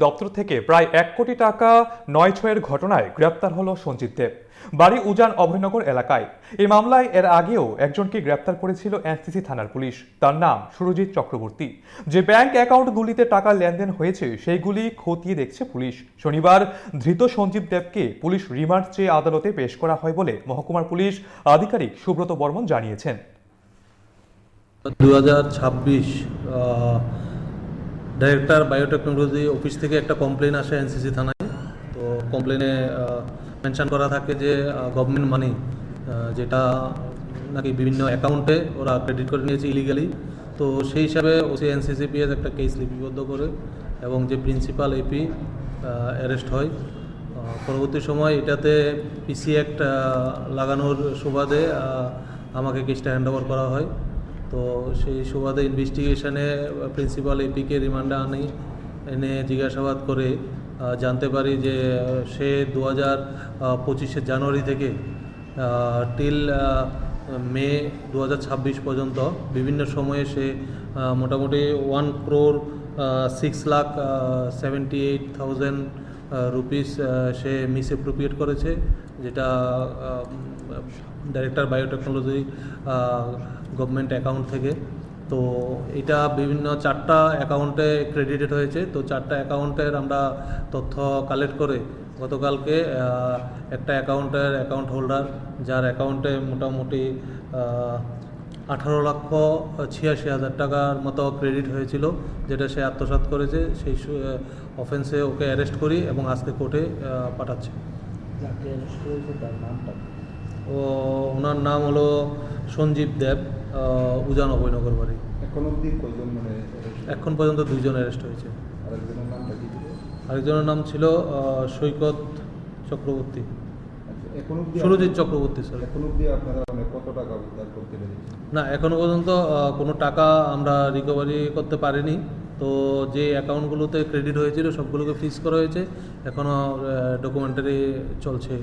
দপ্তর থেকে প্রায় 1 কোটি টাকা নয় ছয়ের ঘটনায় গ্রেপ্তার হলো সঞ্জিত দেব। বাড়ি উজান অভয়নগর এলাকায়। এই মামলায় এর আগেও একজনকে গ্রেপ্তার করেছিল এনসিসি থানার পুলিশ। তার নাম সুরজিৎ চক্রবর্তী। যে ব্যাংক অ্যাকাউন্টগুলিতে টাকা লেনদেন হয়েছে সেইগুলি খতিয়ে দেখছে পুলিশ। শনিবার ধৃত সঞ্জিত দেবকে পুলিশ রিমান্ড চেয়ে আদালতে পেশ করা হয় বলে মহকুমার পুলিশ আধিকারিক সুব্রত বর্মন জানিয়েছেন। 2026 ডাইরেক্টর বায়োটেকনোলজি অফিস থেকে একটা কমপ্লেন আসে এনসিসি থানায়। তো কমপ্লেনে মেনশন করা থাকে যে গভর্নমেন্ট মানি যেটা নাকি বিভিন্ন অ্যাকাউন্টে ওরা ক্রেডিট করে নিয়েছে ইলিগালি। তো সেই হিসাবে ওসি এনসিসিপিএস একটা কেস লিপিবদ্ধ করে এবং যে প্রিন্সিপাল এপি অ্যারেস্ট হয়। পরবর্তী সময় এটাতে পিসি অ্যাক্ট লাগানোর সুবাদে আমাকে কেসটা হ্যান্ড ওভার করা হয়। তো সেই সুবাদে ইনভেস্টিগেশনে প্রিন্সিপাল এপিকে রিমান্ডে এনে জিজ্ঞাসাবাদ করে জানতে পারি যে সে 2025 জানুয়ারি থেকে টিল মে 2026 পর্যন্ত বিভিন্ন সময়ে সে মোটামুটি 1,06,78,000 রুপিস সে মিসঅ্যাপ্রোপ্রিয়েট করেছে, যেটা ডাইরেক্টর বায়োটেকনোলজি গভর্নমেন্ট অ্যাকাউন্ট থেকে। তো এটা বিভিন্ন 4টা অ্যাকাউন্টে ক্রেডিটেড হয়েছে। তো 4টা অ্যাকাউন্টের আমরা তথ্য কালেক্ট করে গতকালকে একটা অ্যাকাউন্ট হোল্ডার যার অ্যাকাউন্টে মোটামুটি 18,86,000 টাকার মতো ক্রেডিট হয়েছিল, যেটা সে আত্মসাৎ করেছে। সেই অফেন্সে ওকে অ্যারেস্ট করি এবং আজকে কোর্টে পাঠাচ্ছি। ওনার নাম হলো সঞ্জীব দেব, উজান অভয়নগর বাড়ি। এখন পর্যন্ত 2 জন অ্যারেস্ট হয়েছে। আরেকজনের নাম ছিল সৈকত চক্রবর্তী, সুরজিৎ চক্রবর্তী। স্যার না, এখনো পর্যন্ত কোনো টাকা আমরা রিকভারি করতে পারিনি। তো যে অ্যাকাউন্টগুলোতে ক্রেডিট হয়েছিল সবগুলোকে ফ্রিজ করা হয়েছে। এখনও ডকুমেন্টারি চলছে।